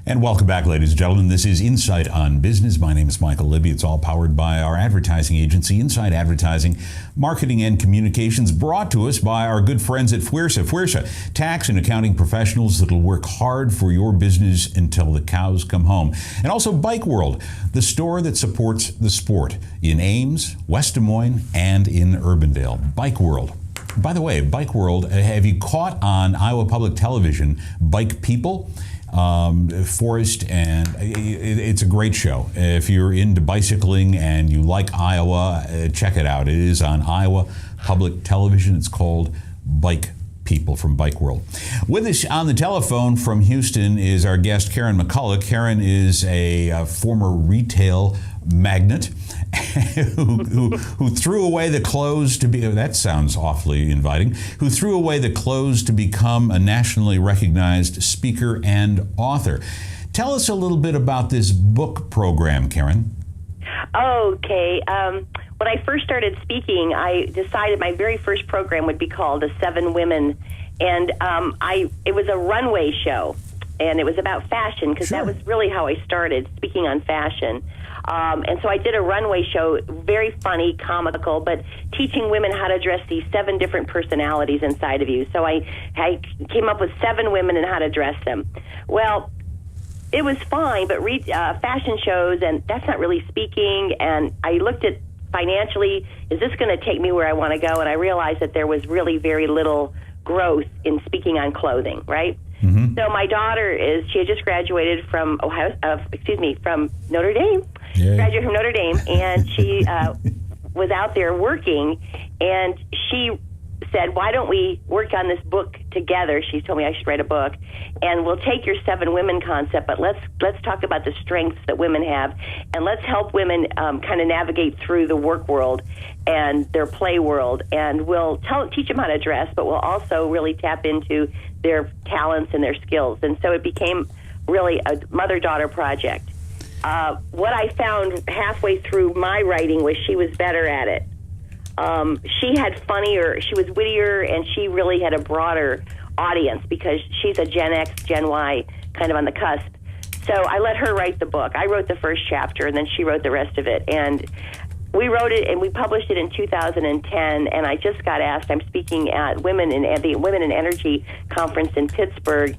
And welcome back, ladies and gentlemen. This is Insight on Business. My name is Michael Libbie. It's all powered by our advertising agency, Insight Advertising, Marketing and Communications, brought to us by our good friends at Fuerza. Fuerza, tax and accounting professionals that'll work hard for your business until the cows come home. And also Bike World, the store that supports the sport in Ames, West Des Moines, and in Urbandale. Bike World. By the way, Bike World, have you caught on Iowa Public Television Bike People? Forrest, and it's a great show. If you're into bicycling and you like Iowa, check it out. It is on Iowa Public Television. It's called Bike People from Bike World. With us on the telephone from Houston is our guest, Karen McCullough. Karen is a former retail magnate who threw away the clothes to be, that sounds awfully inviting, who threw away the clothes to become a nationally recognized speaker and author. Tell us a little bit about this book program, Karen. Okay. When I first started speaking, I decided my very first program would be called The 7 Women, and it was a runway show, and it was about fashion, because that was really how I started, speaking on fashion. And so I did a runway show, very funny, comical, but teaching women how to dress these 7 different personalities inside of you. So I came up with 7 women and how to dress them. Well, it was fine, but fashion shows, and that's not really speaking, and I looked at financially, is this going to take me where I want to go? And I realized that there was really very little growth in speaking on clothing, right? Mm-hmm. So my daughter she had just graduated from from Notre Dame. Yay. Graduated from Notre Dame, and she was out there working, and she said, why don't we work on this book together? She told me I should write a book, and we'll take your 7 women concept, but let's talk about the strengths that women have, and let's help women kind of navigate through the work world and their play world, and we'll teach them how to dress, but we'll also really tap into their talents and their skills. And so it became really a mother-daughter project. What I found halfway through my writing was she was better at it. She was wittier, and she really had a broader audience because she's a Gen X, Gen Y, kind of on the cusp. So I let her write the book. I wrote the first chapter, and then she wrote the rest of it. And we wrote it, and we published it in 2010, and I just got asked. I'm speaking at the Women in Energy Conference in Pittsburgh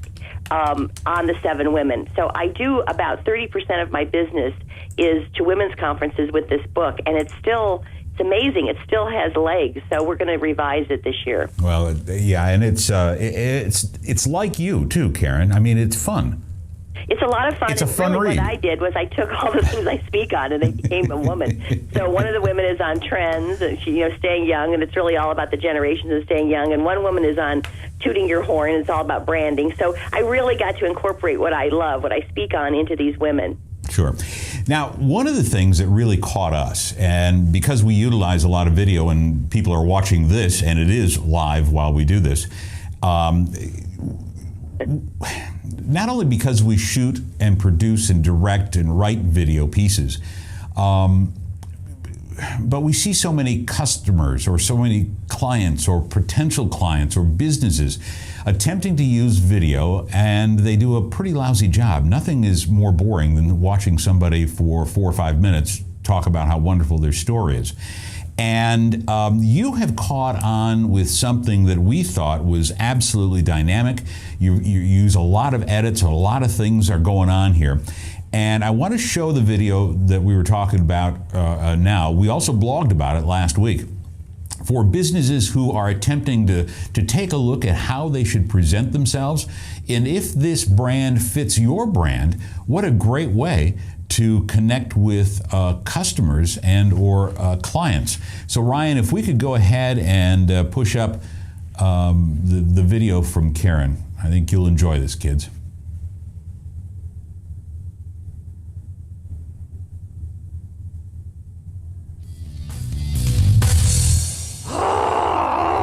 on the 7 women. So I do about 30% of my business is to women's conferences with this book, and it's amazing. It still has legs, so we're going to revise it this year. Well, yeah, and it's like you too, Karen. I mean, it's fun. It's a lot of fun. It's a fun read. What I did was I took all the things I speak on, and they became a woman. So one of the women is on trends, and staying young, and it's really all about the generations of staying young. And one woman is on tooting your horn, and it's all about branding. So I really got to incorporate what I love, what I speak on, into these women. Sure. Now, one of the things that really caught us, and because we utilize a lot of video and people are watching this, and it is live while we do this, not only because we shoot and produce and direct and write video pieces, but we see so many customers or so many clients or potential clients or businesses attempting to use video, and they do a pretty lousy job. Nothing is more boring than watching somebody for 4 or 5 minutes talk about how wonderful their story is. And you have caught on with something that we thought was absolutely dynamic. You use a lot of edits, a lot of things are going on here. And I want to show the video that we were talking about now. We also blogged about it last week. For businesses who are attempting to take a look at how they should present themselves, and if this brand fits your brand, what a great way to connect with customers and or clients. So Ryan, if we could go ahead and push up the video from Karen. I think you'll enjoy this, kids.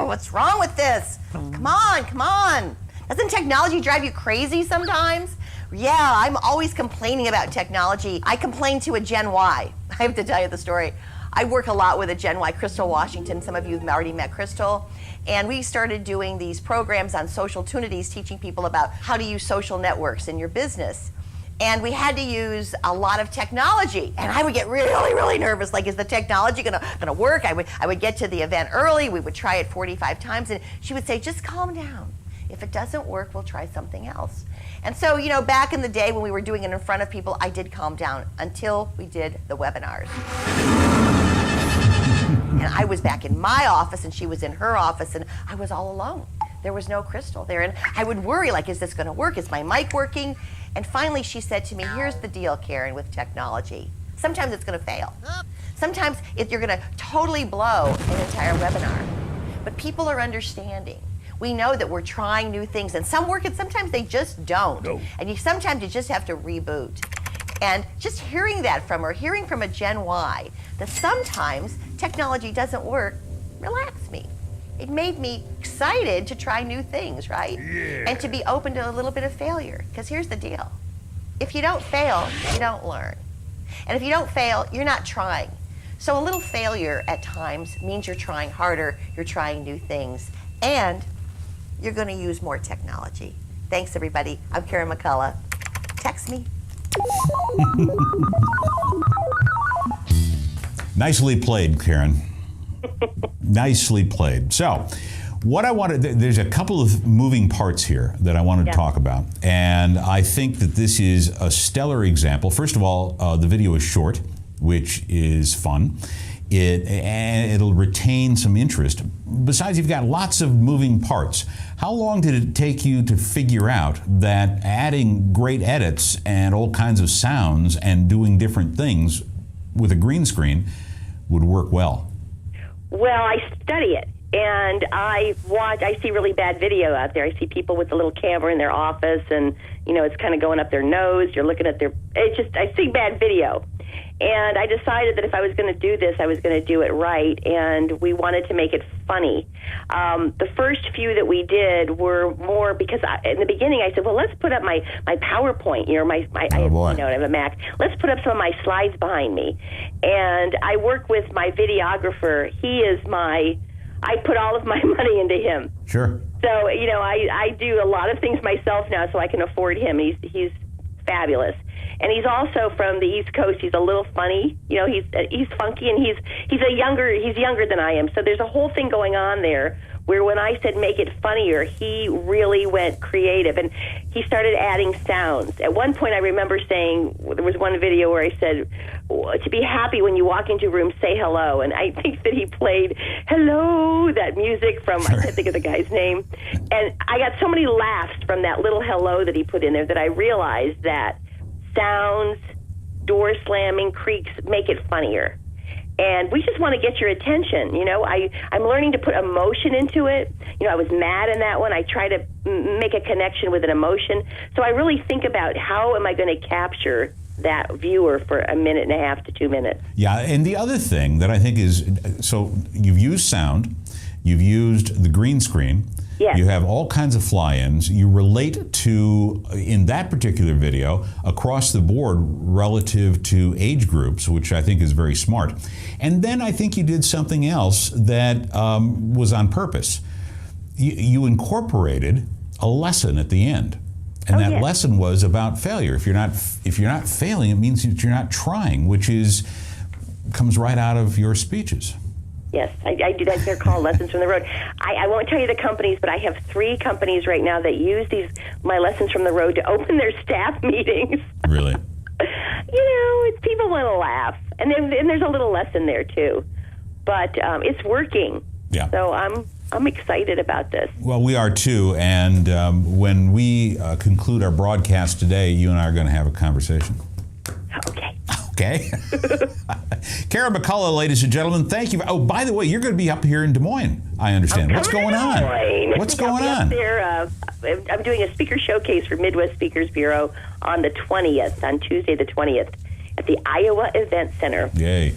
What's wrong with this? Come on. Doesn't technology drive you crazy sometimes? Yeah, I'm always complaining about technology. I complain to a Gen Y. I have to tell you the story. I work a lot with a Gen Y, Crystal Washington. Some of you have already met Crystal. And we started doing these programs on social tunities, teaching people about how to use social networks in your business. And we had to use a lot of technology. And I would get really, really nervous. Like, is the technology gonna work? I would get to the event early. We would try it 45 times. And she would say, just calm down. If it doesn't work, we'll try something else. And so, back in the day when we were doing it in front of people, I did calm down until we did the webinars. And I was back in my office and she was in her office and I was all alone. There was no Crystal there. And I would worry, like, is this gonna work? Is my mic working? And finally she said to me, here's the deal, Karen, with technology. Sometimes it's gonna fail. Sometimes you're gonna totally blow an entire webinar. But people are understanding. We know that we're trying new things and some work and sometimes they just don't. No. And sometimes you just have to reboot. And just hearing that from her, hearing from a Gen Y, that sometimes technology doesn't work, relaxed me. It made me excited to try new things, right? Yeah. And to be open to a little bit of failure. Because here's the deal. If you don't fail, you don't learn. And if you don't fail, you're not trying. So a little failure at times means you're trying harder, you're trying new things, and you're going to use more technology. Thanks, everybody. I'm Karen McCullough. Text me. Nicely played, Karen. Nicely played. So, what I wanted, there's a couple of moving parts here that I wanted to talk about. And I think that this is a stellar example. First of all, the video is short, which is fun. It'll retain some interest. Besides, you've got lots of moving parts. How long did it take you to figure out that adding great edits and all kinds of sounds and doing different things with a green screen would work well? Well, I study it. And I see really bad video out there. I see people with a little camera in their office and, it's kind of going up their nose. You're looking at I see bad video. And I decided that if I was going to do this, I was going to do it right, and we wanted to make it funny. The first few that we did were more because in the beginning I said, well, let's put up my PowerPoint. I have a Mac. Let's put up some of my slides behind me. And I work with my videographer. I put all of my money into him. Sure. So, I do a lot of things myself now, so I can afford him. He's fabulous. And he's also from the East Coast. He's a little funny, he's funky, and he's younger than I am. So there's a whole thing going on there where when I said make it funnier, he really went creative and he started adding sounds. At one point I remember saying, there was one video where I said, to be happy when you walk into a room, say hello. And I think that he played hello, that music from, I can't think of the guy's name. And I got so many laughs from that little hello that he put in there that I realized that sounds, door slamming, creaks, make it funnier. And we just want to get your attention. I'm learning to put emotion into it. I was mad in that one. I try to make a connection with an emotion. So I really think about how am I going to capture that viewer for a minute and a half to 2 minutes. Yeah, and the other thing that I think is, so you've used sound, you've used the green screen, yes. You have all kinds of fly-ins. You relate to, in that particular video, across the board relative to age groups, which I think is very smart. And then I think you did something else that was on purpose. You incorporated a lesson at the end. And that lesson was about failure. If you're not failing, it means that you're not trying, which comes right out of your speeches. Yes, I do that. They're called Lessons from the Road. I won't tell you the companies, but I have 3 companies right now that use my Lessons from the Road to open their staff meetings. Really? People want to laugh, and there's a little lesson there too. But it's working. Yeah. So I'm excited about this. Well, we are too, and when we conclude our broadcast today, you and I are going to have a conversation. Okay. Okay. Karen McCullough, ladies and gentlemen, thank you. Oh, by the way, you're going to be up here in Des Moines, I understand. What's going on? What's going on? There, I'm doing a speaker showcase for Midwest Speakers Bureau on the 20th, on Tuesday the 20th, at the Iowa Event Center. Yay.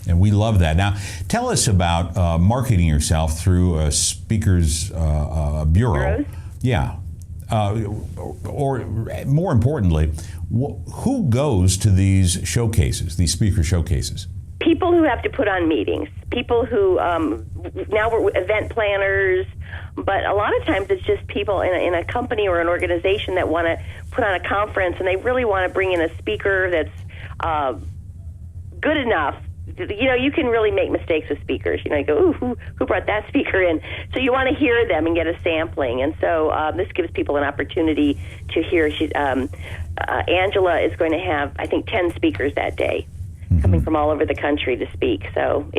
And we love that. Now, tell us about marketing yourself through a speakers bureau. Bureaus? Yeah. Or more importantly, who goes to these showcases, these speaker showcases? People who have to put on meetings. People who, now we're event planners, But a lot of times it's just people in a company or an organization that want to put on a conference, and they really want to bring in a speaker that's good enough. You know, you can really make mistakes with speakers. You know, you go, ooh, who brought that speaker in? So you want to hear them and get a sampling. And so this gives people an opportunity to hear. Angela is going to have, I think, 10 speakers that day, coming from all over the country to speak. So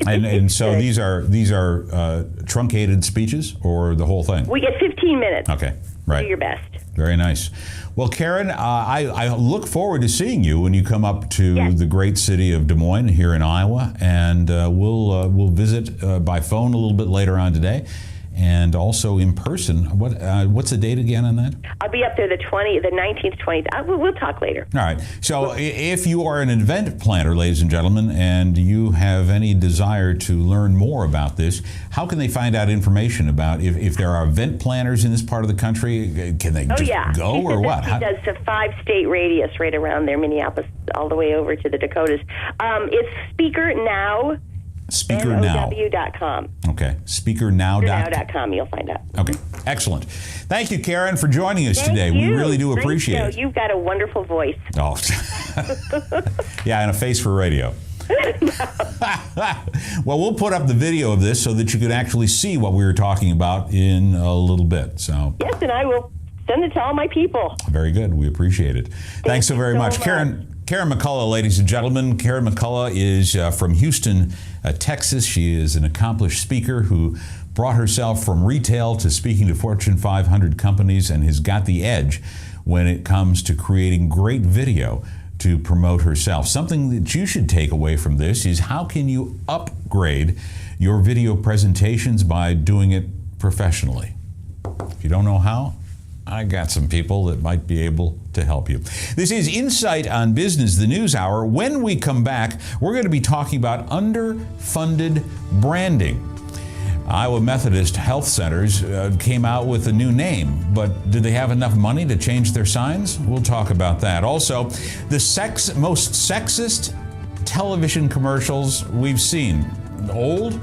so these are truncated speeches, or the whole thing? We get 15 minutes. Okay, right. Do your best. Very nice. Well, Karen, I look forward to seeing you when you come up to the great city of Des Moines here in Iowa, and we'll visit by phone a little bit later on today, and also in person. What's the date again on that? I'll be up there the 19th, 20th. We'll talk later. All right. So if you are an event planner, ladies and gentlemen, and you have any desire to learn more about this, how can they find out information about if there are event planners in this part of the country? Can they just go, or what? He does a 5-state radius right around there, Minneapolis, all the way over to the Dakotas. It's Speaker Now. SpeakerNow.com. Okay. SpeakerNow.com. You'll find out. Okay. Excellent. Thank you, Karen, for joining us today. We really do appreciate it. You've got a wonderful voice. Oh. Yeah, and a face for radio. Well, we'll put up the video of this so that you can actually see what we were talking about in a little bit. So. Yes, and I will send it to all my people. Very good. We appreciate it. Thanks so very much. Karen McCullough, ladies and gentlemen. Karen McCullough is from Houston, Texas. She is an accomplished speaker who brought herself from retail to speaking to Fortune 500 companies, and has got the edge when it comes to creating great video to promote herself. Something that you should take away from this is, how can you upgrade your video presentations by doing it professionally? If you don't know how, I got some people that might be able to help you. This is Insight on Business, the News Hour. When we come back, we're going to be talking about underfunded branding. Iowa Methodist Health Centers came out with a new name, but do they have enough money to change their signs? We'll talk about that. Also, the most sexist television commercials we've seen, old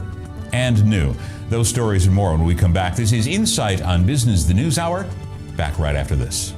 and new. Those stories and more when we come back. This is Insight on Business, the News Hour. Back right after this.